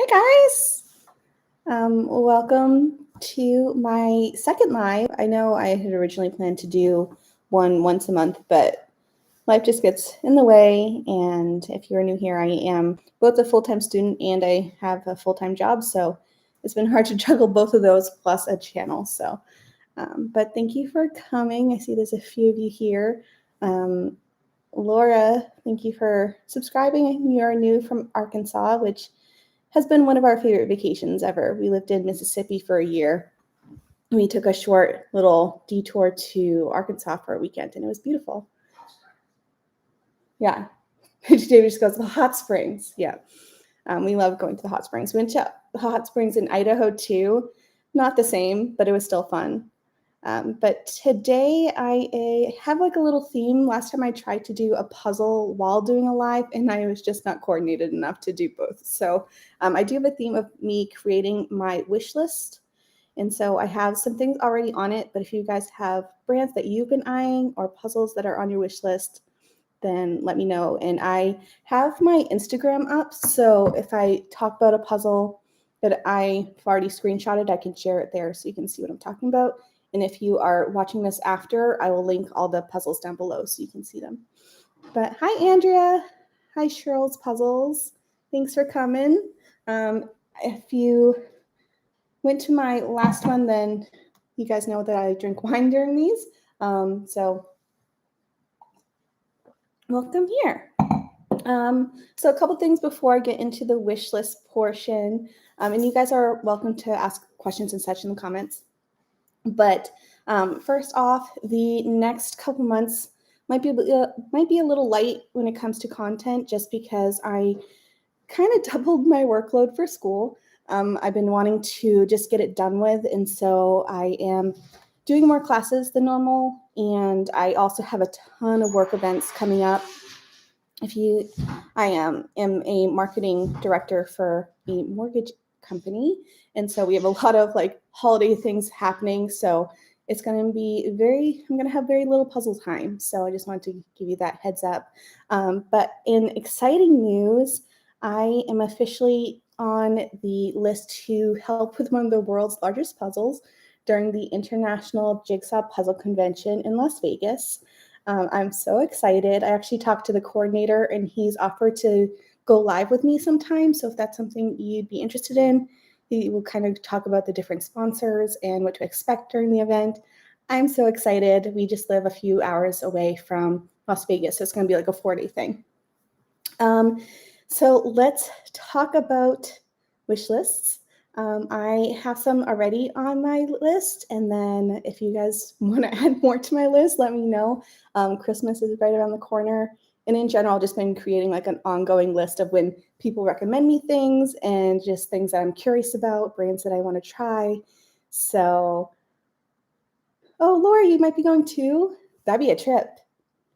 Hey guys! Welcome to my second live. I know I had originally planned to do one once a month, but life just gets in the way. And if you're new here, I am both a full-time student and I have a full-time job. So it's been hard to juggle both of those plus a channel. But thank you for coming. I see there's a few of you here. Laura, thank you for subscribing. You are new from Arkansas, which has been one of our favorite vacations ever. We lived in Mississippi for a year. We took a short little detour to Arkansas for a weekend, and it was beautiful. Yeah. David just goes to the hot springs. Yeah. We love going to the hot springs. We went to the hot springs in Idaho too. Not the same, but it was still fun. But today I have like a little theme. Last time I tried to do a puzzle while doing a live, and I was just not coordinated enough to do both. So I do have a theme of me creating my wish list. And so I have some things already on it, but if you guys have brands that you've been eyeing or puzzles that are on your wish list, then let me know. And I have my Instagram up, so if I talk about a puzzle that I've already screenshotted, I can share it there so you can see what I'm talking about. And if you are watching this after, I will link all the puzzles down below so you can see them. But hi, Andrea. Hi, Cheryl's Puzzles. Thanks for coming. If you went to my last one, then you guys know that I drink wine during these. So welcome here. So a couple things before I get into the wish list portion. And you guys are welcome to ask questions and such in the comments. But first off, the next couple months might be a little light when it comes to content, just because I kind of doubled my workload for school. I've been wanting to just get it done with, and so I am doing more classes than normal, and I also have a ton of work events coming up. I am a marketing director for a mortgage company, and so we have a lot of like holiday things happening. So it's going to be I'm going to have very little puzzle time. So I just wanted to give you that heads up. But in exciting news, I am officially on the list to help with one of the world's largest puzzles during the International Jigsaw Puzzle Convention in Las Vegas. I'm so excited. I actually talked to the coordinator, and he's offered to go live with me sometime. So if that's something you'd be interested in, he will kind of talk about the different sponsors and what to expect during the event. I'm so excited. We just live a few hours away from Las Vegas, so it's going to be like a 4-day thing. So let's talk about wish lists. I have some already on my list, and then if you guys want to add more to my list, let me know. Christmas is right around the corner, and in general, I've just been creating like an ongoing list of when people recommend me things and just things that I'm curious about, brands that I want to try. So, oh, Laura, you might be going too. That'd be a trip.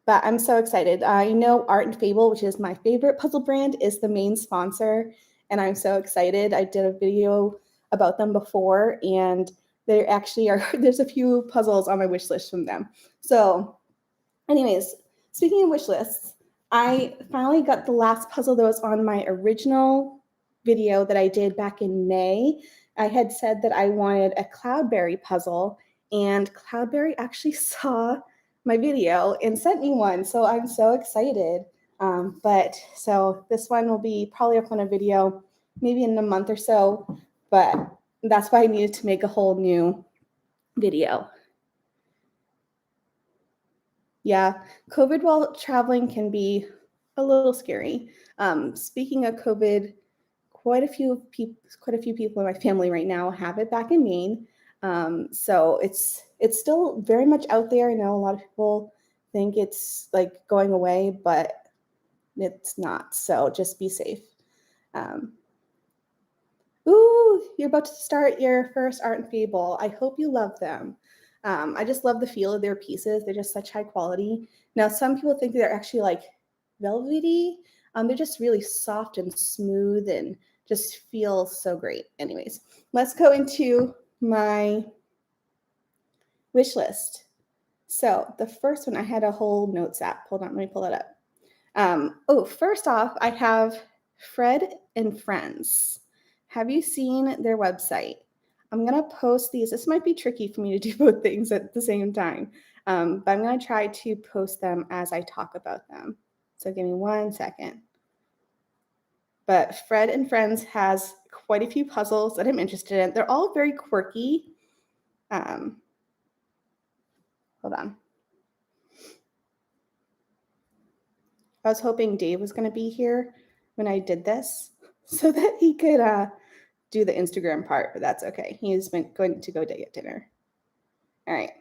But I'm so excited. I know Art and Fable, which is my favorite puzzle brand, is the main sponsor. And I'm so excited. I did a video about them before, and there actually there's a few puzzles on my wish list from them. So anyways, speaking of wish lists, I finally got the last puzzle that was on my original video that I did back in May. I had said that I wanted a Cloudberry puzzle, and Cloudberry actually saw my video and sent me one. So I'm so excited. So this one will be probably up on a video maybe in a month or so, but that's why I needed to make a whole new video. Yeah, COVID while traveling can be a little scary. Speaking of COVID, quite a few people in my family right now have it back in Maine. So it's still very much out there. I know a lot of people think it's like going away, but it's not. So just be safe. Ooh, you're about to start your first Art and Fable. I hope you love them. I just love the feel of their pieces. They're just such high quality. Now, some people think they're actually like velvety. They're just really soft and smooth and just feel so great. Anyways, let's go into my wish list. So the first one, I had a whole notes app. Hold on, let me pull that up. First off, I have Fred and Friends. have you seen their website? I'm going to post these. This might be tricky for me to do both things at the same time, but I'm going to try to post them as I talk about them. So give me 1 second. But Fred and Friends has quite a few puzzles that I'm interested in. They're all very quirky. Hold on. I was hoping Dave was going to be here when I did this so that he could do the Instagram part, but that's okay. He's been going to go get dinner. All right.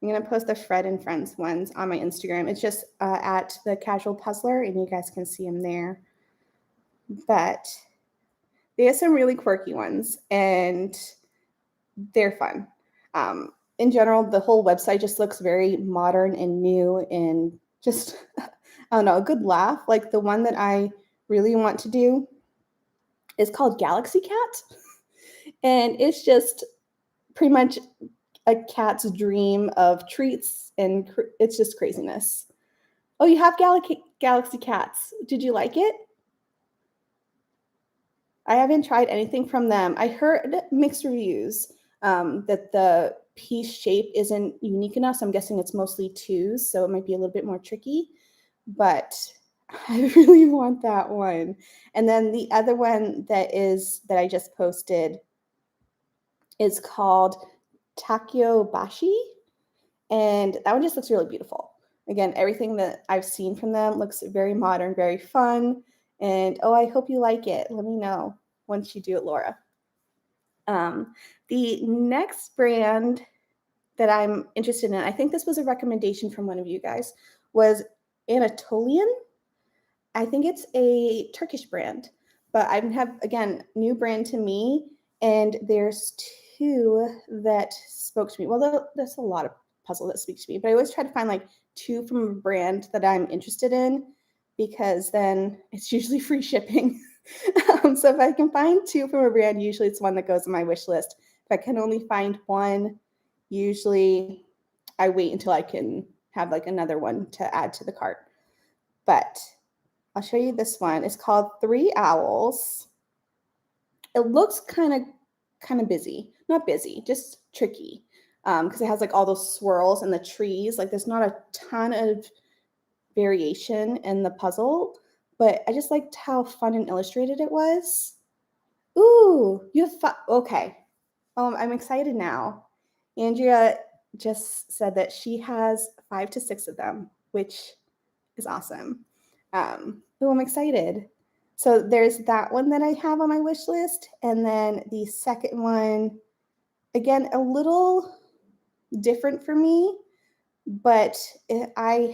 I'm going to post the Fred and Friends ones on my Instagram. It's just at thecasualpuzzler, and you guys can see them there. But they have some really quirky ones, and they're fun. In general, the whole website just looks very modern and new and just, I don't know, a good laugh. Like the one that I really want to do is called Galaxy Cat. And it's just pretty much a cat's dream of treats, and it's just craziness. Oh, you have Galaxy Cats. Did you like it? I haven't tried anything from them. I heard mixed reviews that the piece shape isn't unique enough. So I'm guessing it's mostly twos, so it might be a little bit more tricky. But I really want that one. And then the other one that I just posted is called Taiko Bashi. And that one just looks really beautiful. Again, everything that I've seen from them looks very modern, very fun. And I hope you like it. Let me know once you do it, Laura. The next brand that I'm interested in, I think this was a recommendation from one of you guys, was Anatolian. I think it's a Turkish brand, but I have, again, new brand to me, and there's two that spoke to me. Well, there's a lot of puzzle that speaks to me, but I always try to find like two from a brand that I'm interested in, because then it's usually free shipping. So if I can find two from a brand, usually it's one that goes on my wish list. If I can only find one, usually I wait until I can have like another one to add to the cart. But I'll show you this one. It's called Three Owls. It looks kind of busy. Not busy, just tricky. Because it has like all those swirls and the trees. Like there's not a ton of variation in the puzzle, but I just liked how fun and illustrated it was. Ooh, you have fun. Okay. I'm excited now. Andrea just said that she has 5 to 6 of them, which is awesome. I'm excited. So there's that one that I have on my wish list. And then the second one, again, a little different for me, but I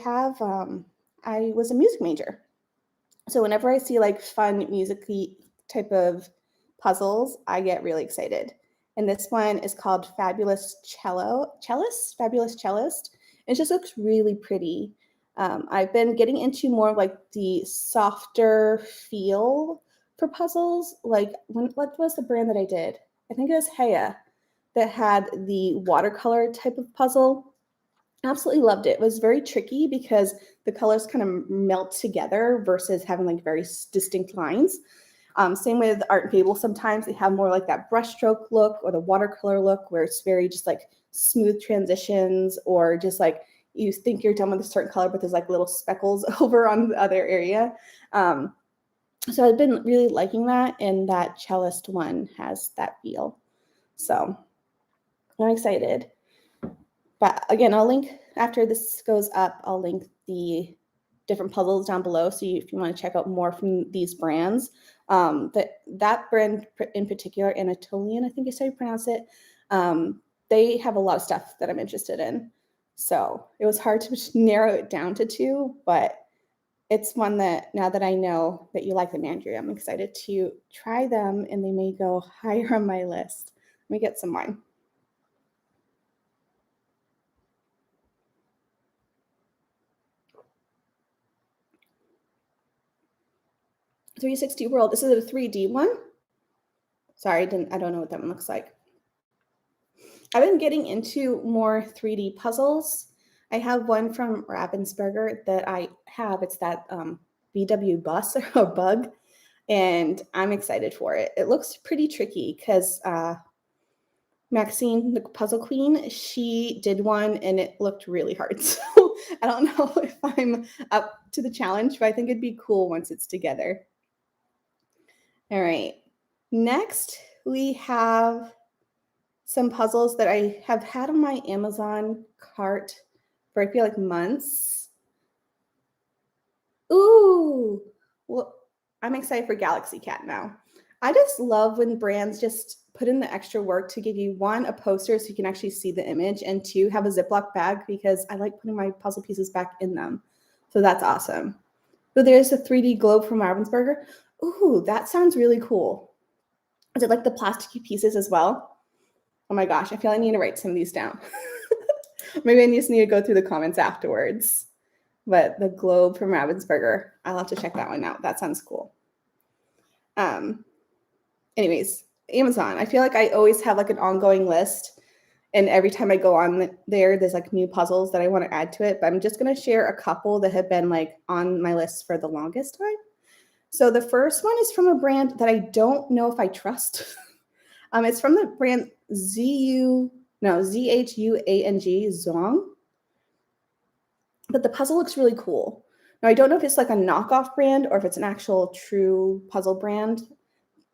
was a music major. So whenever I see like fun music-y type of puzzles, I get really excited. And this one is called Fabolous Cellist. It just looks really pretty. I've been getting into more like the softer feel for puzzles. Like what was the brand that I did? I think it was Heya that had the watercolor type of puzzle. Absolutely loved it. It was very tricky because the colors kind of melt together versus having like very distinct lines. Same with Art and Fable. Sometimes they have more like that brushstroke look or the watercolor look where it's very just like smooth transitions, or just like you think you're done with a certain color, but there's like little speckles over on the other area. So I've been really liking that, and that cellist one has that feel. So I'm excited. But again, I'll link, after this goes up, I'll link the different puzzles down below. So if you want to check out more from these brands, that brand in particular, Anatolian, I think is how you pronounce it, they have a lot of stuff that I'm interested in. So it was hard to narrow it down to 2, but it's one that now that I know that you like them, Andrea, I'm excited to try them, and they may go higher on my list. Let me get some wine. 360 World. This is a 3D one. Sorry, I don't know what that one looks like. I've been getting into more 3D puzzles. I have one from Ravensburger that I have. It's that VW bus or bug. and I'm excited for it. It looks pretty tricky because Maxine, the puzzle queen, she did one and it looked really hard. So I don't know if I'm up to the challenge, but I think it'd be cool once it's together. All right. Next, we have some puzzles that I have had on my Amazon cart for I feel like months. Ooh, well, I'm excited for Galaxy Cat now. I just love when brands just put in the extra work to give you one, a poster so you can actually see the image, and two, have a Ziploc bag because I like putting my puzzle pieces back in them. So that's awesome. So there's a 3D globe from Ravensburger. Ooh, that sounds really cool. Is it like the plasticky pieces as well? Oh my gosh, I feel I need to write some of these down. Maybe I just need to go through the comments afterwards. But the globe from Ravensburger, I'll have to check that one out. That sounds cool. Anyways, Amazon. I feel like I always have like an ongoing list. And every time I go on there, there's like new puzzles that I want to add to it. But I'm just going to share a couple that have been like on my list for the longest time. So the first one is from a brand that I don't know if I trust. It's from the brand Zhuang, Zhuang. But the puzzle looks really cool. Now, I don't know if it's like a knockoff brand or if it's an actual true puzzle brand,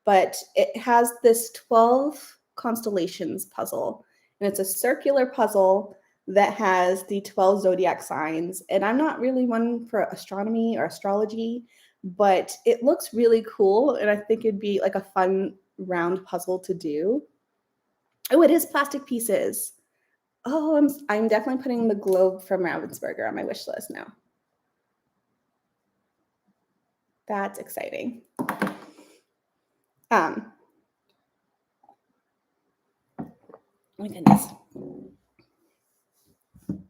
but it has this 12 constellations puzzle. And it's a circular puzzle that has the 12 zodiac signs. And I'm not really one for astronomy or astrology, but it looks really cool. And I think it'd be like a fun round puzzle to do. Oh, it is plastic pieces. Oh, I'm definitely putting the globe from Ravensburger on my wish list now. That's exciting. Oh my goodness. I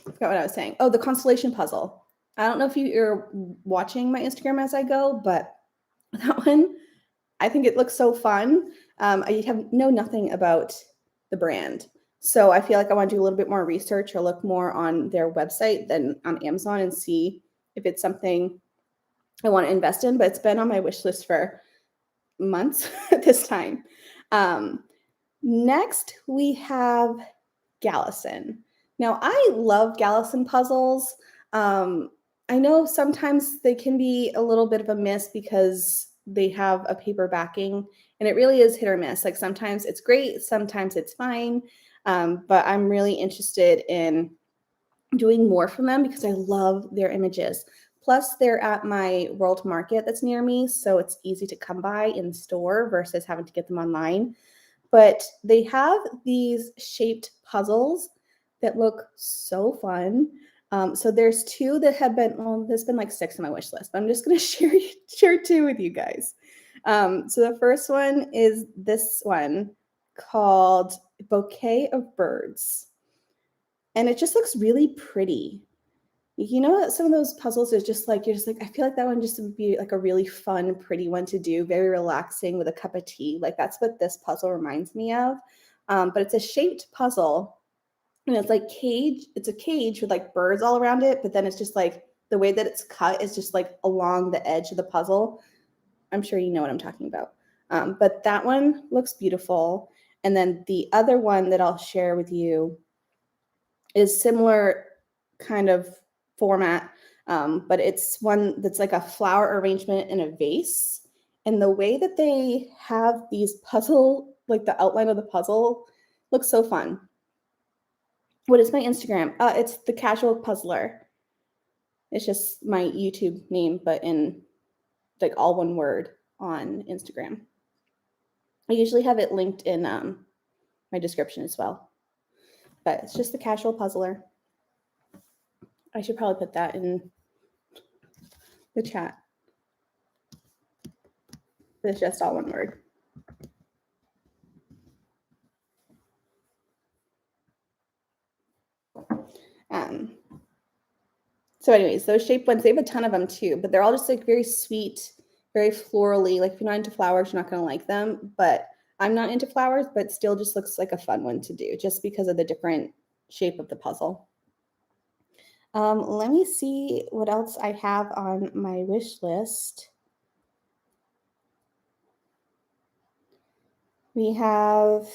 forgot what I was saying. Oh, the constellation puzzle. I don't know if you're watching my Instagram as I go, but that one, I think it looks so fun. I know nothing about the brand. So I feel like I want to do a little bit more research or look more on their website than on Amazon and see if it's something I want to invest in. But it's been on my wish list for months at this time. Next, we have Galison. Now, I love Galison puzzles. I know sometimes they can be a little bit of a miss because they have a paper backing, and it really is hit or miss. Like sometimes it's great, sometimes it's fine, but I'm really interested in doing more from them because I love their images. Plus, they're at my World Market that's near me, so it's easy to come by in store versus having to get them online. But they have these shaped puzzles that look so fun. So there's two that have been, well, there's been like 6 on my wish list, but I'm just going to share 2 with you guys. So the first one is this one called Bouquet of Birds. And it just looks really pretty. You know, some of those puzzles is just like, you're just like, I feel like that one just would be like a really fun, pretty one to do, very relaxing with a cup of tea. Like that's what this puzzle reminds me of. But it's a shaped puzzle. And it's like it's a cage with like birds all around it, but then it's just like the way that it's cut is just like along the edge of the puzzle. I'm sure you know what I'm talking about. But that one looks beautiful. And then the other one that I'll share with you is similar kind of format, but it's one that's like a flower arrangement in a vase. And the way that they have these puzzle, like the outline of the puzzle, looks so fun. What is my Instagram? It's The Casual Puzzler. It's just my YouTube name, but in like all one word on Instagram. I usually have it linked in my description as well. But it's just The Casual Puzzler. I should probably put that in the chat. It's just all one word. So anyways, those shaped ones, they have a ton of them too, but they're all just like very sweet, very florally. Like if you're not into flowers, you're not going to like them, but I'm not into flowers, but still just looks like a fun one to do just because of the different shape of the puzzle. Let me see what else I have on my wish list. We have,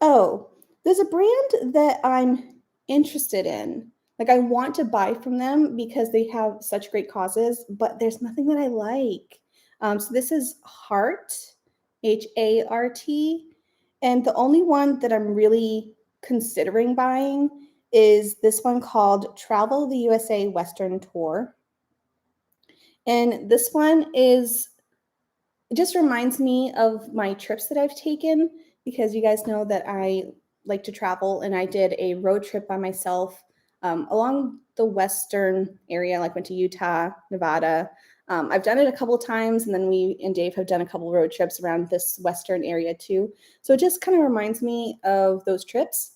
oh, there's a brand that I'm interested in. Like, I want to buy from them because they have such great causes, but there's nothing that I like. So this is Hart, Hart. And the only one that I'm really considering buying is this one called Travel the USA Western Tour. And this one is, it just reminds me of my trips that I've taken because you guys know that I like to travel, and I did a road trip by myself along the western area, like went to Utah, Nevada. I've done it a couple times, and then we and Dave have done a couple road trips around this western area too. So it just kind of reminds me of those trips.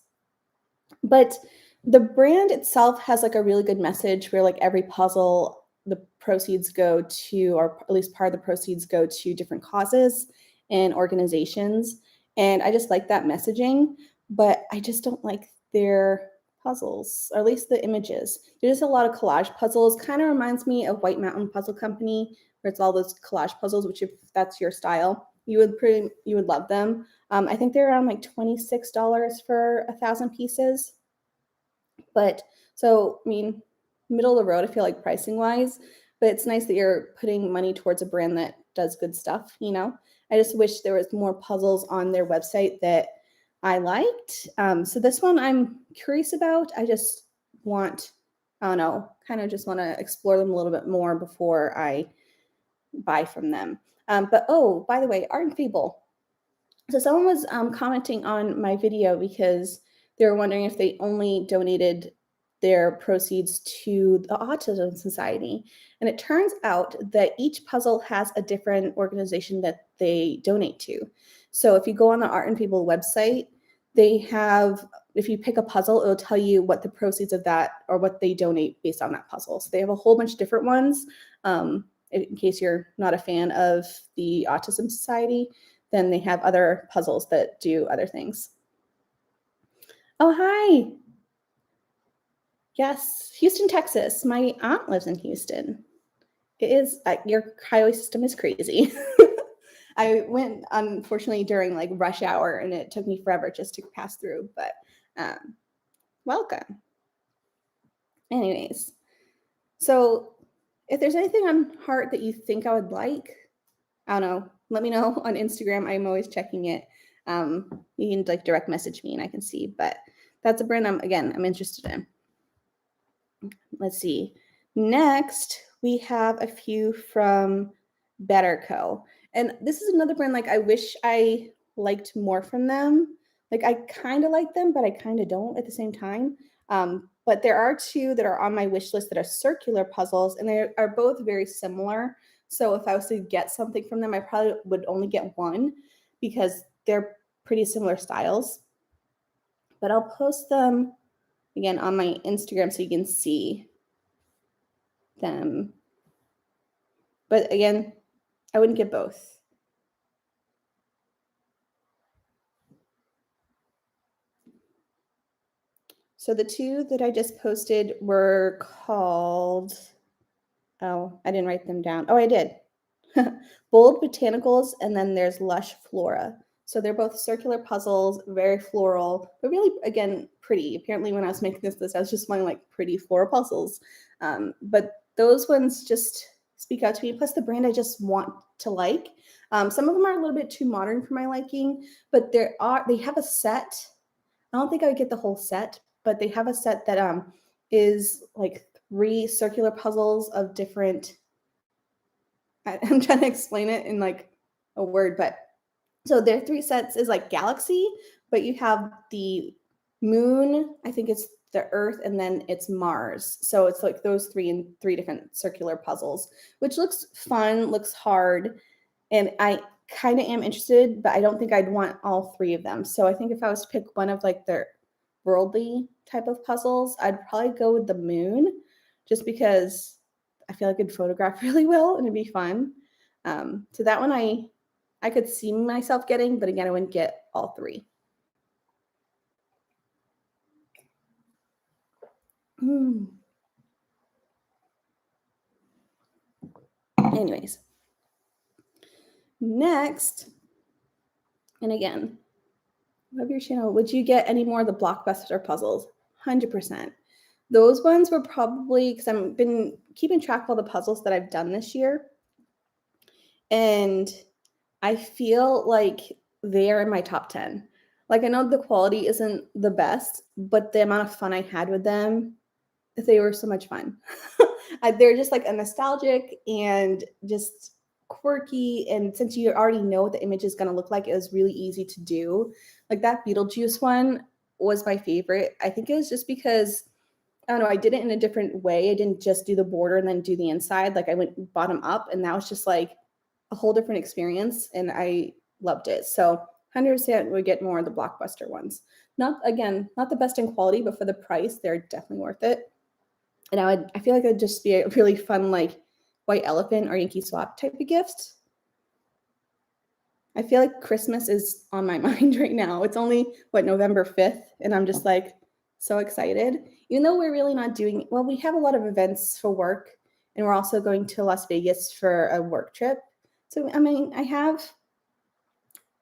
But the brand itself has like a really good message where like every puzzle, the proceeds go to, or at least part of the proceeds go to different causes and organizations. And I just like that messaging, but I just don't like their puzzles, or at least the images. There's just a lot of collage puzzles. Kind of reminds me of White Mountain Puzzle Company, where it's all those collage puzzles, which if that's your style, you would love them. I think they're around like $26 for 1,000 pieces. But so, I mean, middle of the road, I feel like pricing wise, but it's nice that you're putting money towards a brand that does good stuff, you know? I just wish there was more puzzles on their website that I liked. So this one I'm curious about. I just want, I don't know, kind of just want to explore them a little bit more before I buy from them. But oh, by the way, Art and Fable. So someone was commenting on my video because they were wondering if they only donated their proceeds to the Autism Society. And it turns out that each puzzle has a different organization that they donate to. So if you go on the Art and Fable website, they have, if you pick a puzzle, it'll tell you what the proceeds of that or what they donate based on that puzzle. So they have a whole bunch of different ones. In case you're not a fan of the Autism Society, then they have other puzzles that do other things. Oh, hi. Yes, Houston, Texas. My aunt lives in Houston. It is, your highway system is crazy. I went, unfortunately, during like rush hour, and it took me forever just to pass through, but welcome. Anyways, so if there's anything on Hart that you think I would like, I don't know, let me know on Instagram. I'm always checking it. You can like direct message me and I can see, but that's a brand I'm interested in. Let's see. Next, we have a few from BetterCo. And this is another brand like I wish I liked more from them. Like I kind of like them, but I kind of don't at the same time. But there are two that are on my wish list that are circular puzzles, and they are both very similar. So if I was to get something from them, I probably would only get one because they're pretty similar styles. But I'll post them again on my Instagram so you can see them. But again, I wouldn't get both. So the two that I just posted were called, oh, I didn't write them down. Oh, I did. Bold Botanicals, and then there's Lush Flora. So they're both circular puzzles, very floral, but really, again, pretty. Apparently, when I was making this list, I was just wanting like pretty floral puzzles. But those ones just speak out to me. Plus, the brand I just want to like. Some of them are a little bit too modern for my liking, but they have a set. I don't think I would get the whole set, but they have a set that is like 3 circular puzzles of different. I'm trying to explain it in like a word, but so their 3 sets is like galaxy, but you have the moon, I think it's the Earth, and then it's Mars. So it's like those 3 in 3 different circular puzzles, which looks fun, looks hard, and I kind of am interested, but I don't think I'd want all 3 of them. So I think if I was to pick one of like their worldly type of puzzles, I'd probably go with the moon, just because I feel like it'd photograph really well and it'd be fun. So that one I could see myself getting, but again, I wouldn't get all 3. Anyways, next And again, love your channel. Would you get any more of the Blockbuster puzzles? 100%. Those ones were probably, because I've been keeping track of all the puzzles that I've done this year. And I feel like they're in my top 10. Like, I know the quality isn't the best, but the amount of fun I had with them, they were so much fun. They're just like a nostalgic and just quirky. And since you already know what the image is going to look like, it was really easy to do. Like that Beetlejuice one was my favorite. I think it was just because, I don't know, I did it in a different way. I didn't just do the border and then do the inside. Like I went bottom up, and that was just like a whole different experience, and I loved it. So 100% would get more of the Blockbuster ones. Not the best in quality, but for the price, they're definitely worth it. And I feel like it'd just be a really fun, like, white elephant or Yankee Swap type of gift. I feel like Christmas is on my mind right now. It's only, November 5th, and I'm just like so excited. Even though we're really not doing, well, we have a lot of events for work, and we're also going to Las Vegas for a work trip. So, I mean, I have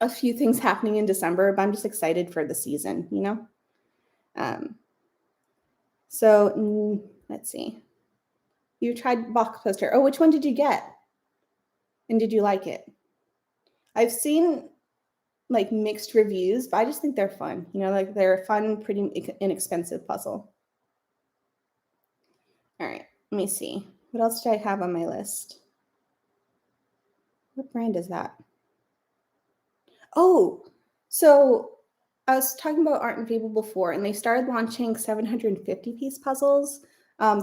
a few things happening in December, but I'm just excited for the season, you know? So let's see. You tried Blockbuster. Oh, which one did you get? And did you like it? I've seen like mixed reviews, but I just think they're fun. You know, like they're a fun, pretty inexpensive puzzle. All right, let me see. What else do I have on my list? What brand is that? Oh, so I was talking about Art and Fable before, and they started launching 750-piece puzzles.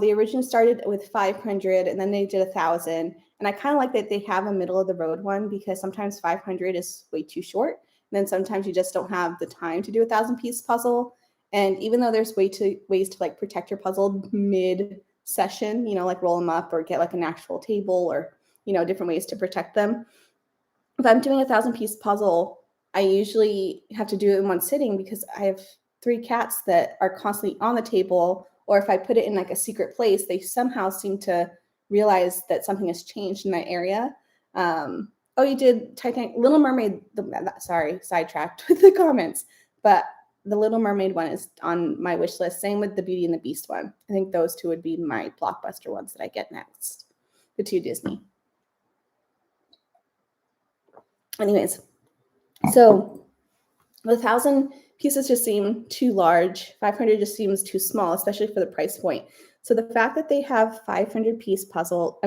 They originally started with 500, and then they did 1,000. And I kind of like that they have a middle of the road one, because sometimes 500 is way too short. And then sometimes you just don't have the time to do a 1,000-piece puzzle. And even though there's ways to like protect your puzzle mid-session, you know, like roll them up or get like an actual table, or, you know, different ways to protect them. If I'm doing a 1,000-piece puzzle, I usually have to do it in one sitting, because I have 3 cats that are constantly on the table, or if I put it in like a secret place, they somehow seem to realize that something has changed in that area. Oh, you did Titanic, Little Mermaid. Sorry, sidetracked with the comments, but the Little Mermaid one is on my wish list. Same with the Beauty and the Beast one. I think those two would be my Blockbuster ones that I get next. The 2 Disney. Anyways, so 1,000 pieces just seem too large. 500 just seems too small, especially for the price point. So the fact that they have 750-piece puzzles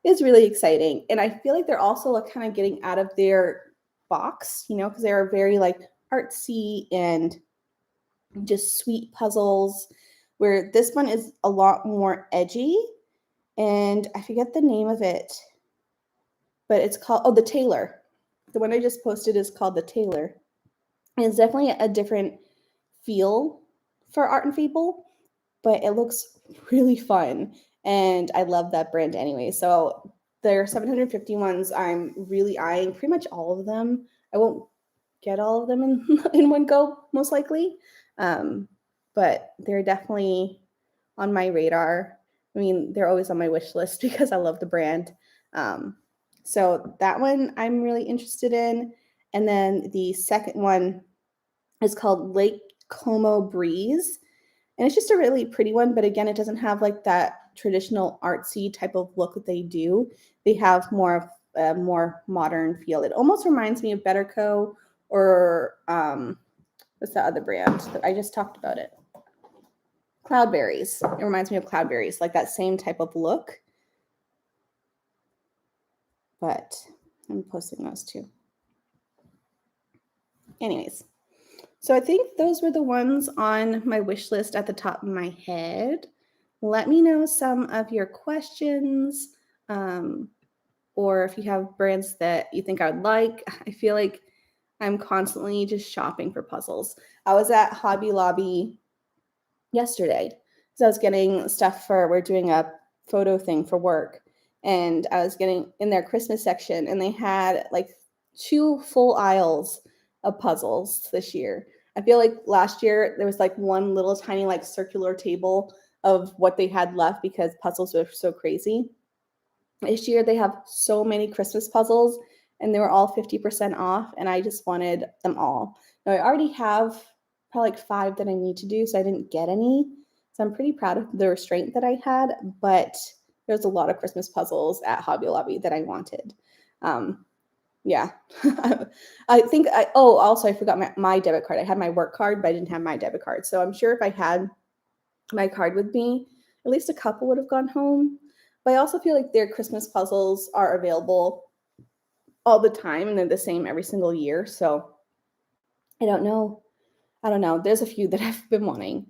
is really exciting. And I feel like they're also like kind of getting out of their box, you know, because they're very like artsy and just sweet puzzles, where this one is a lot more edgy. And I forget the name of it, but it's called, the Tailor. The one I just posted is called the Tailor. And it's definitely a different feel for Art and Fable, but it looks really fun. And I love that brand anyway. So there are 750 ones. I'm really eyeing pretty much all of them. I won't get all of them in one go, most likely. But they're definitely on my radar. I mean, they're always on my wish list because I love the brand. So that one I'm really interested in. And then the second one is called Lake Como Breeze. And it's just a really pretty one. But again, it doesn't have like that traditional artsy type of look that they do. They have more of a more modern feel. It almost reminds me of BetterCo, or what's the other brand that I just talked about it? Cloudberries. It reminds me of Cloudberries, like that same type of look. But I'm posting those too. Anyways, so I think those were the ones on my wish list at the top of my head. Let me know some of your questions, or if you have brands that you think I would like. I feel like I'm constantly just shopping for puzzles. I was at Hobby Lobby yesterday, so I was getting stuff we're doing a photo thing for work, and I was getting in their Christmas section, and they had like 2 full aisles of puzzles this year. I feel like last year there was like one little tiny like circular table of what they had left because puzzles were so crazy. This year they have so many Christmas puzzles, and they were all 50% off, and I just wanted them all. Now, I already have probably like 5 that I need to do, so I didn't get any. So I'm pretty proud of the restraint that I had, but there's a lot of Christmas puzzles at Hobby Lobby that I wanted. Yeah. I think also I forgot my debit card. I had my work card, but I didn't have my debit card. So I'm sure if I had my card with me, at least a couple would have gone home. But I also feel like their Christmas puzzles are available all the time and they're the same every single year. So I don't know. There's a few that I've been wanting,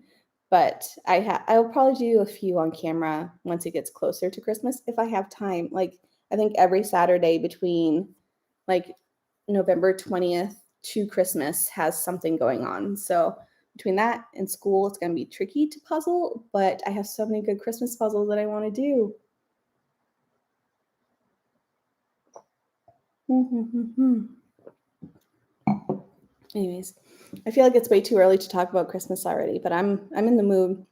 but I'll probably do a few on camera once it gets closer to Christmas if I have time. Like I think every Saturday between like November 20th to Christmas has something going on. So between that and school, it's going to be tricky to puzzle, but I have so many good Christmas puzzles that I want to do. Anyways, I feel like it's way too early to talk about Christmas already, but I'm in the mood.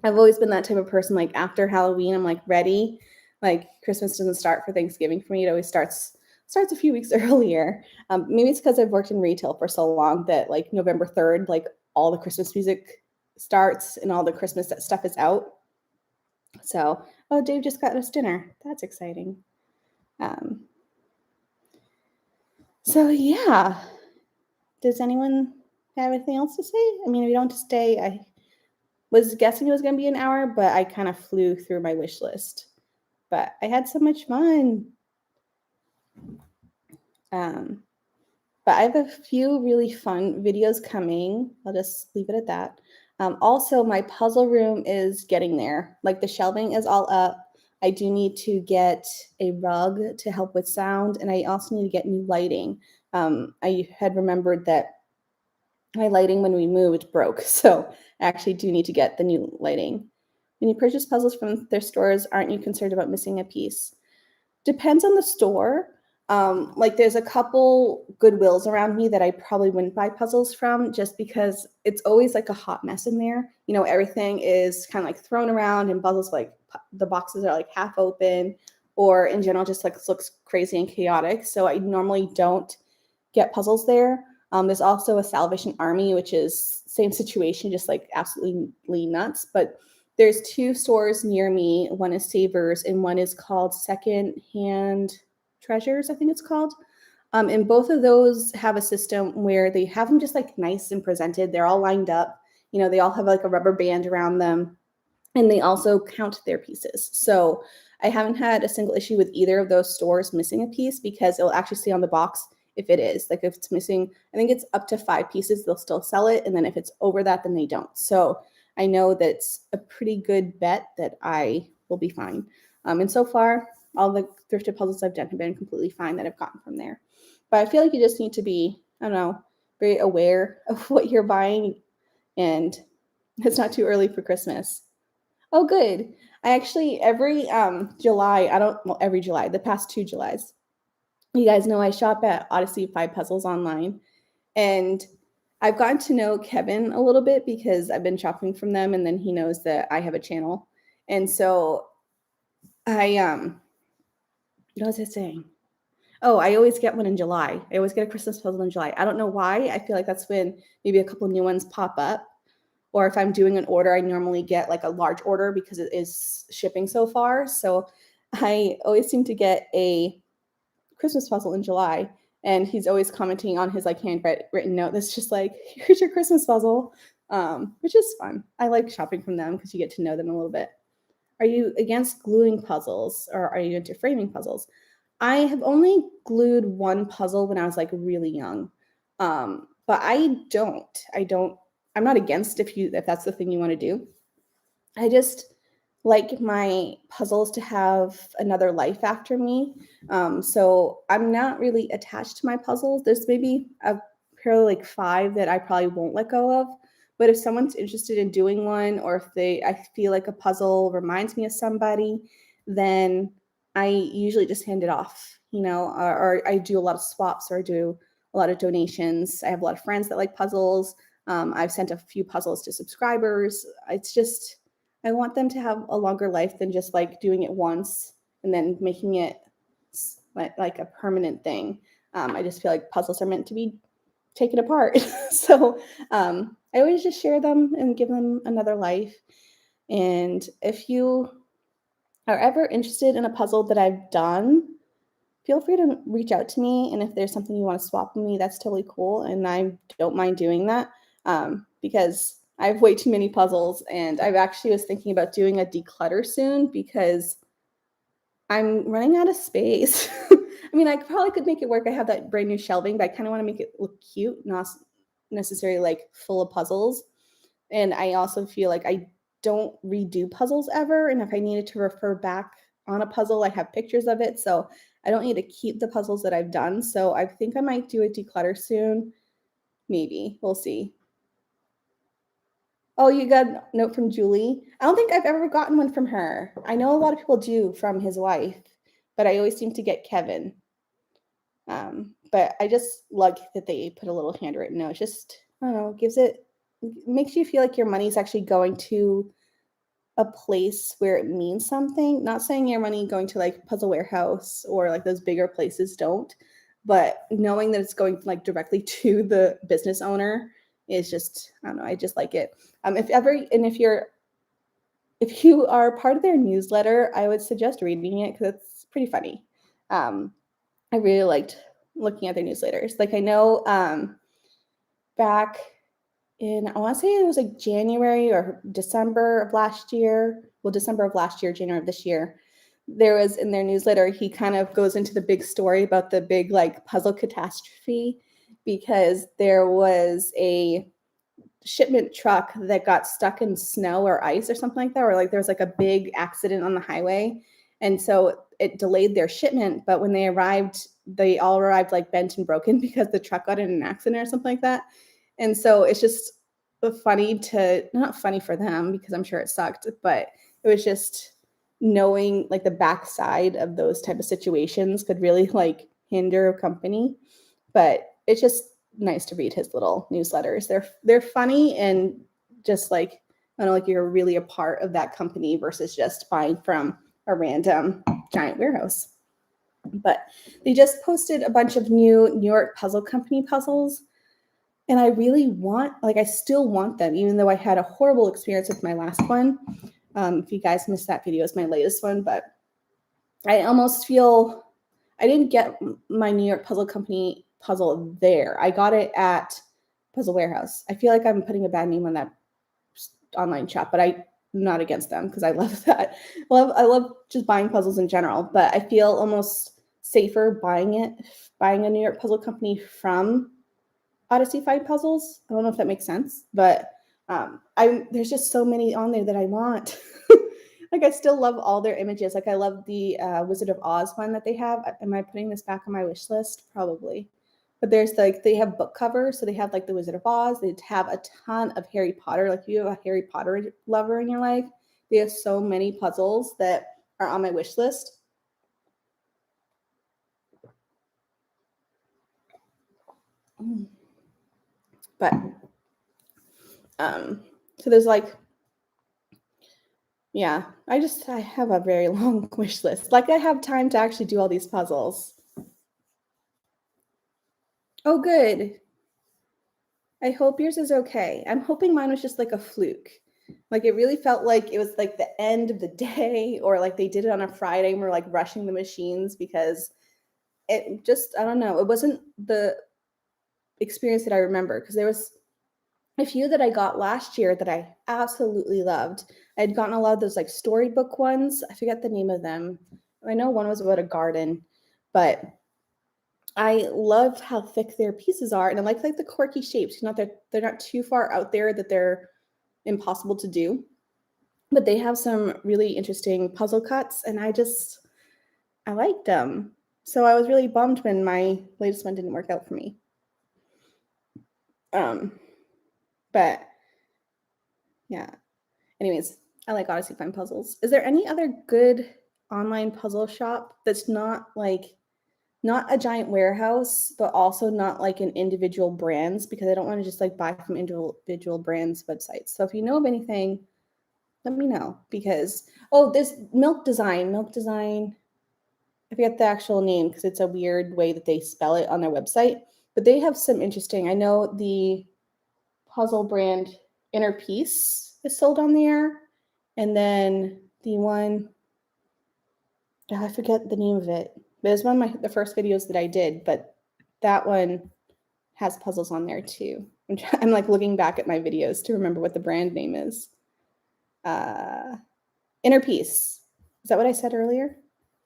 I've always been that type of person. Like after Halloween, I'm like ready. Like Christmas doesn't start for Thanksgiving for me. It always starts a few weeks earlier. Maybe it's because I've worked in retail for so long that like November 3rd, like all the Christmas music starts and all the Christmas stuff is out. So, oh, Dave just got us dinner. That's exciting. So yeah. Does anyone have anything else to say? I mean, if you don't stay, I was guessing it was going to be an hour, but I kind of flew through my wish list. But I had so much fun. But I have a few really fun videos coming. I'll just leave it at that. Also, my puzzle room is getting there. Like the shelving is all up. I do need to get a rug to help with sound, and I also need to get new lighting. I had remembered that my lighting when we moved broke, so I actually do need to get the new lighting. When you purchase puzzles from their stores, aren't you concerned about missing a piece? Depends on the store. Like there's a couple Goodwills around me that I probably wouldn't buy puzzles from just because it's always like a hot mess in there. You know, everything is kind of like thrown around and puzzles like the boxes are like half open or in general just like looks crazy and chaotic. So I normally don't get puzzles there. There's also a Salvation Army, which is same situation, just like absolutely nuts. But there's 2 stores near me. One is Savers and one is called Second Hand Treasures, I think it's called. And both of those have a system where they have them just like nice and presented. They're all lined up. You know, they all have like a rubber band around them. And they also count their pieces. So I haven't had a single issue with either of those stores missing a piece because it'll actually say on the box if it is. Like if it's missing, I think it's up to 5 pieces, they'll still sell it. And then if it's over that, then they don't. So I know that's a pretty good bet that I will be fine. And so far, all the thrifted puzzles I've done have been completely fine that I've gotten from there. But I feel like you just need to be, I don't know, very aware of what you're buying. And it's not too early for Christmas. Oh, good. I actually, every July, every July, the past 2 Julys, you guys know I shop at Odyssey 5 Puzzles online. And I've gotten to know Kevin a little bit because I've been shopping from them, and then he knows that I have a channel. And so what was I saying? Oh, I always get one in July. I always get a Christmas puzzle in July. I don't know why. I feel like that's when maybe a couple new ones pop up. Or if I'm doing an order, I normally get like a large order because it is shipping so far. So I always seem to get a Christmas puzzle in July. And he's always commenting on his like handwritten note that's just like, here's your Christmas puzzle, which is fun. I like shopping from them because you get to know them a little bit. Are you against gluing puzzles or are you into framing puzzles? I have only glued one puzzle when I was like really young. But I'm not against if that's the thing you want to do. I just like my puzzles to have another life after me. So I'm not really attached to my puzzles. There's maybe probably like 5 that I probably won't let go of. But if someone's interested in doing one, or if I feel like a puzzle reminds me of somebody, then I usually just hand it off, or I do a lot of swaps or I do a lot of donations. I have a lot of friends that like puzzles. I've sent a few puzzles to subscribers. It's just, I want them to have a longer life than just like doing it once and then making it like a permanent thing. I just feel like puzzles are meant to be taken apart. So I always just share them and give them another life. And if you are ever interested in a puzzle that I've done, feel free to reach out to me. And if there's something you want to swap with me, that's totally cool. And I don't mind doing that because I have way too many puzzles. And I've actually was thinking about doing a declutter soon because I'm running out of space. I mean, I probably could make it work. I have that brand new shelving, but I kind of want to make it look cute, not necessarily like full of puzzles. And I also feel like I don't redo puzzles ever. And if I needed to refer back on a puzzle, I have pictures of it. So I don't need to keep the puzzles that I've done. So I think I might do a declutter soon. Maybe. We'll see. Oh, you got a note from Julie? I don't think I've ever gotten one from her. I know a lot of people do from his wife, but I always seem to get Kevin. But I just like that they put a little handwritten note. Just, I don't know, makes you feel like your money's actually going to a place where it means something. Not saying your money going to like Puzzle Warehouse or like those bigger places don't, but knowing that it's going like directly to the business owner is just, I don't know, I just like it. If you are part of their newsletter, I would suggest reading it because it's pretty funny. I really liked looking at their newsletters. Like I know back in, I want to say it was like January or December of last year. Well, December of last year, January of this year. There was in their newsletter, he kind of goes into the big story about the big like puzzle catastrophe because there was a shipment truck that got stuck in snow or ice or something like that, or like there was like a big accident on the highway. And so it delayed their shipment. But when they arrived, they all arrived like bent and broken because the truck got in an accident or something like that. And so it's just not funny for them because I'm sure it sucked, but it was just knowing like the backside of those type of situations could really like hinder a company. But it's just nice to read his little newsletters. They're funny and just like, I don't know, like you're really a part of that company versus just buying from a random giant warehouse. But they just posted a bunch of new New York Puzzle Company puzzles. And I still want them, even though I had a horrible experience with my last one. If you guys missed that video, it's my latest one. But I almost feel I didn't get my New York Puzzle Company puzzle there. I got it at Puzzle Warehouse. I feel like I'm putting a bad name on that online shop, but I'm not against them because I love that. I love just buying puzzles in general, but I feel almost safer buying a New York Puzzle Company from Odyssey Find Puzzles. I don't know if that makes sense, but there's just so many on there that I want. Like I still love all their images. Like I love the Wizard of Oz one that they have. Am I putting this back on my wish list? Probably. But there's like, they have book covers. So they have like the Wizard of Oz. They have a ton of Harry Potter. Like if you have a Harry Potter lover in your life, they have so many puzzles that are on my wish list. But so there's like, yeah, I have a very long wish list. Like I have time to actually do all these puzzles. Oh, good. I hope yours is okay. I'm hoping mine was just like a fluke. Like it really felt like it was like the end of the day or like they did it on a Friday and we're like rushing the machines because it just, I don't know. It wasn't the experience that I remember because there was a few that I got last year that I absolutely loved. I had gotten a lot of those like storybook ones. I forget the name of them. I know one was about a garden, but I loved how thick their pieces are, and I like the quirky shapes. They're not too far out there that they're impossible to do, but they have some really interesting puzzle cuts, and I liked them. So I was really bummed when my latest one didn't work out for me. But yeah. Anyways, I like Odyssey Find Puzzles. Is there any other good online puzzle shop that's not a giant warehouse, but also not like an individual brands because I don't want to just like buy from individual brands websites. So if you know of anything, let me know because, this Milk Design. I forget the actual name because it's a weird way that they spell it on their website, but they have some interesting, I know the puzzle brand Inner Peace is sold on there. And then the one, I forget the name of it, but it was one of the first videos that I did, but that one has puzzles on there too. I'm like looking back at my videos to remember what the brand name is. Inner Peace. Is that what I said earlier?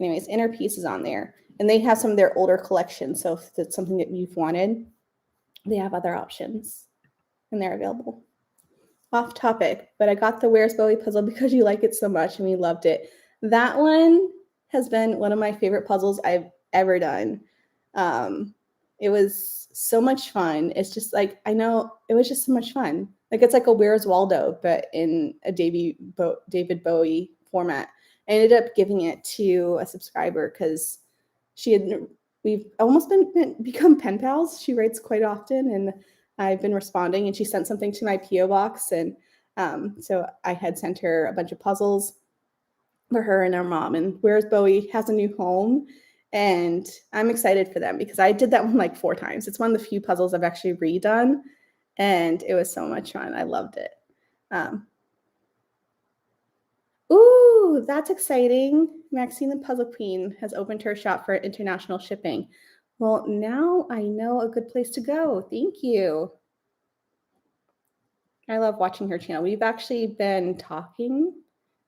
Anyways, Inner Peace is on there. And they have some of their older collections. So if it's something that you've wanted, they have other options and they're available. Off topic, but I got the Where's Bowie puzzle because you like it so much and we loved it. That one has been one of my favorite puzzles I've ever done. It was so much fun. It's just like, I know it was just so much fun. Like it's like a Where's Waldo, but in a David Bowie format. I ended up giving it to a subscriber because we've almost become pen pals. She writes quite often and I've been responding, and she sent something to my P.O. box. And so I had sent her a bunch of puzzles for her and her mom. And Where's Bowie has a new home. And I'm excited for them because I did that one like 4 times. It's one of the few puzzles I've actually redone. And it was so much fun. I loved it. Ooh, that's exciting. Maxine the Puzzle Queen has opened her shop for international shipping. Well, now I know a good place to go. Thank you. I love watching her channel. We've actually been talking,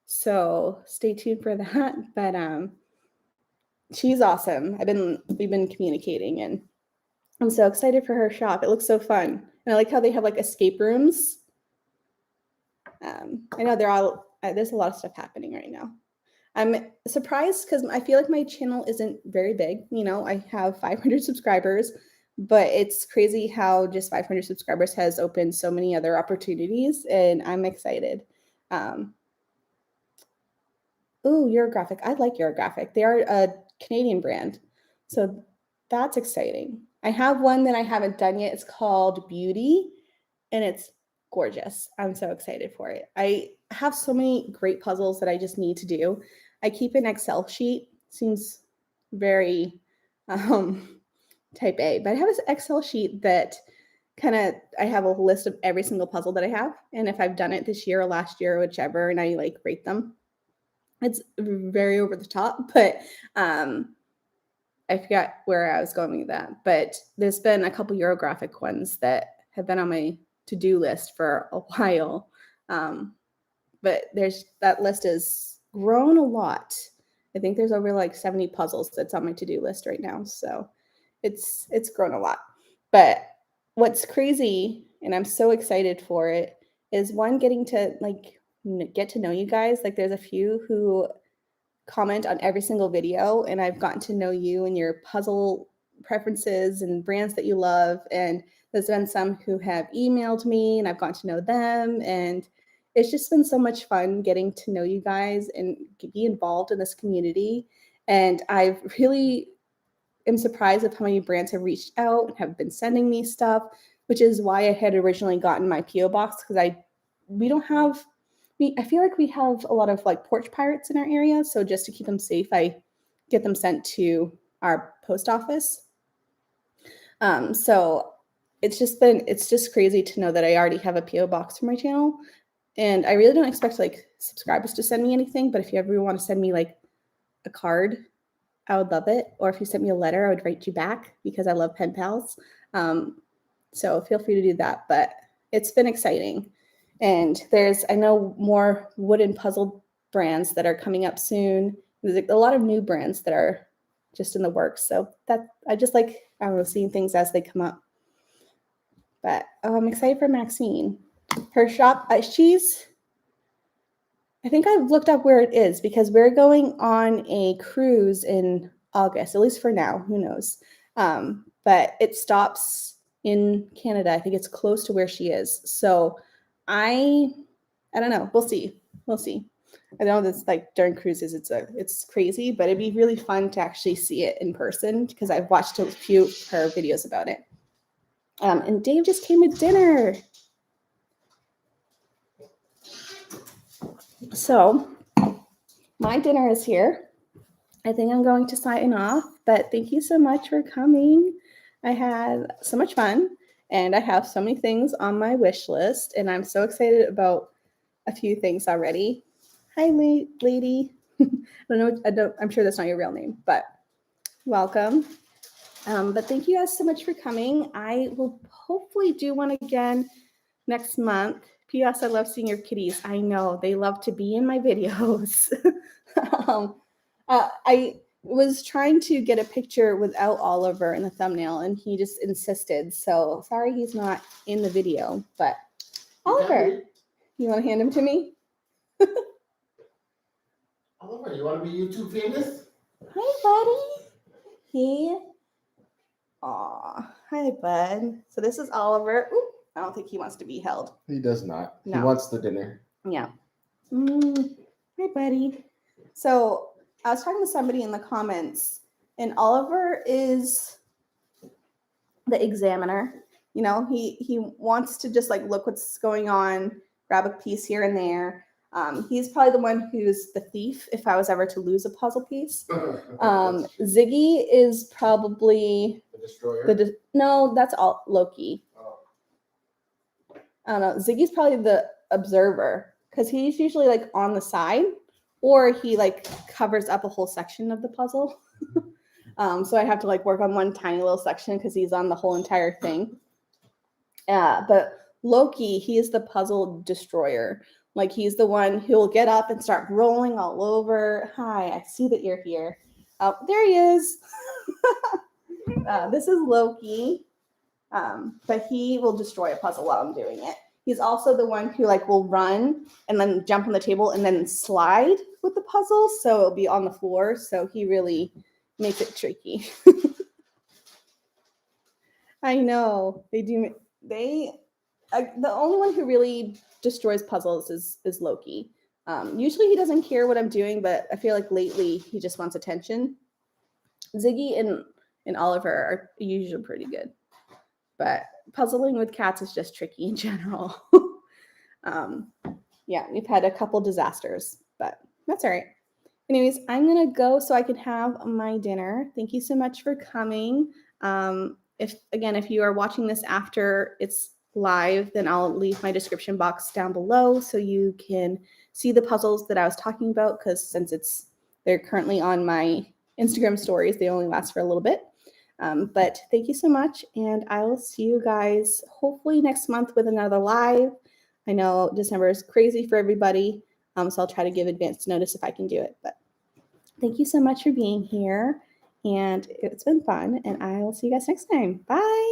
so stay tuned for that. But she's awesome. We've been communicating, and I'm so excited for her shop. It looks so fun, and I like how they have like escape rooms. I know there's a lot of stuff happening right now. I'm surprised because I feel like my channel isn't very big. You know, I have 500 subscribers, but it's crazy how just 500 subscribers has opened so many other opportunities, and I'm excited. Ooh, Eurographic. I like Eurographic. They are a Canadian brand, so that's exciting. I have one that I haven't done yet. It's called Beauty, and it's gorgeous. I'm so excited for it. I have so many great puzzles that I just need to do. I keep an Excel sheet. Seems very type A, but I have this Excel sheet that I have a list of every single puzzle that I have. And if I've done it this year or last year or whichever, and I like rate them. It's very over the top, but I forgot where I was going with that. But there's been a couple Eurographic ones that have been on my to-do list for a while. But that list has grown a lot. I think there's over like 70 puzzles that's on my to-do list right now. So it's grown a lot. But what's crazy, and I'm so excited for it, is one, getting to like get to know you guys. Like there's a few who comment on every single video, and I've gotten to know you and your puzzle preferences and brands that you love. And there's been some who have emailed me and I've gotten to know them. And it's just been so much fun getting to know you guys and be involved in this community. And I really am surprised at how many brands have reached out and have been sending me stuff, which is why I had originally gotten my P.O. box, because I feel like we have a lot of like porch pirates in our area. So just to keep them safe, I get them sent to our post office. So it's just crazy to know that I already have a P.O. box for my channel. And I really don't expect like subscribers to send me anything, but if you ever want to send me like a card, I would love it. Or if you sent me a letter, I would write you back because I love pen pals. So feel free to do that. But it's been exciting. And I know more wooden puzzle brands that are coming up soon. There's like a lot of new brands that are just in the works. So I just like, I don't know, seeing things as they come up. But I'm excited for Maxine. Her shop, I think I've looked up where it is because we're going on a cruise in August, at least for now, who knows. But it stops in Canada. I think it's close to where she is. So I don't know. We'll see. I know that's like during cruises, it's crazy, but it'd be really fun to actually see it in person because I've watched a few of her videos about it. And Dave just came with dinner. So my dinner is here. I think I'm going to sign off, but thank you so much for coming. I had so much fun, and I have so many things on my wish list, and I'm so excited about a few things already. Hi, lady. I'm sure that's not your real name, but welcome. But thank you guys so much for coming. I will hopefully do one again next month. P.S. I love seeing your kitties. I know they love to be in my videos. I was trying to get a picture without Oliver in the thumbnail, and he just insisted. So sorry he's not in the video. But Oliver, you want to hand him to me? Oliver, you want to be YouTube famous? Hi, buddy. Hi, bud. So this is Oliver. Ooh, I don't think he wants to be held. He does not. No. He wants the dinner. Yeah. Hi, buddy. So I was talking to somebody in the comments, and Oliver is the examiner. You know, he wants to just like look what's going on, grab a piece here and there. He's probably the one who's the thief if I was ever to lose a puzzle piece. Ziggy is probably the destroyer. No, that's all Loki. Oh. I don't know. Ziggy's probably the observer because he's usually like on the side, or he like covers up a whole section of the puzzle. So I have to like work on one tiny little section because he's on the whole entire thing. But Loki, he is the puzzle destroyer. Like he's the one who will get up and start rolling all over. Hi, I see that you're here. Oh, there he is. This is Loki. But he will destroy a puzzle while I'm doing it. He's also the one who like will run and then jump on the table and then slide with the puzzle. So it'll be on the floor. So he really makes it tricky. I know they do. The only one who really destroys puzzles is Loki. Usually he doesn't care what I'm doing, but I feel like lately he just wants attention. Ziggy and Oliver are usually pretty good, but puzzling with cats is just tricky in general. Yeah, we've had a couple disasters, but that's all right. Anyways, I'm gonna go so I can have my dinner. Thank you so much for coming. If you are watching this after it's live, then I'll leave my description box down below so you can see the puzzles that I was talking about, because since they're currently on my Instagram stories, they only last for a little bit. But thank you so much, and I will see you guys hopefully next month with another live. I know December is crazy for everybody, so I'll try to give advance notice if I can do it. But thank you so much for being here, and it's been fun, and I will see you guys next time. Bye!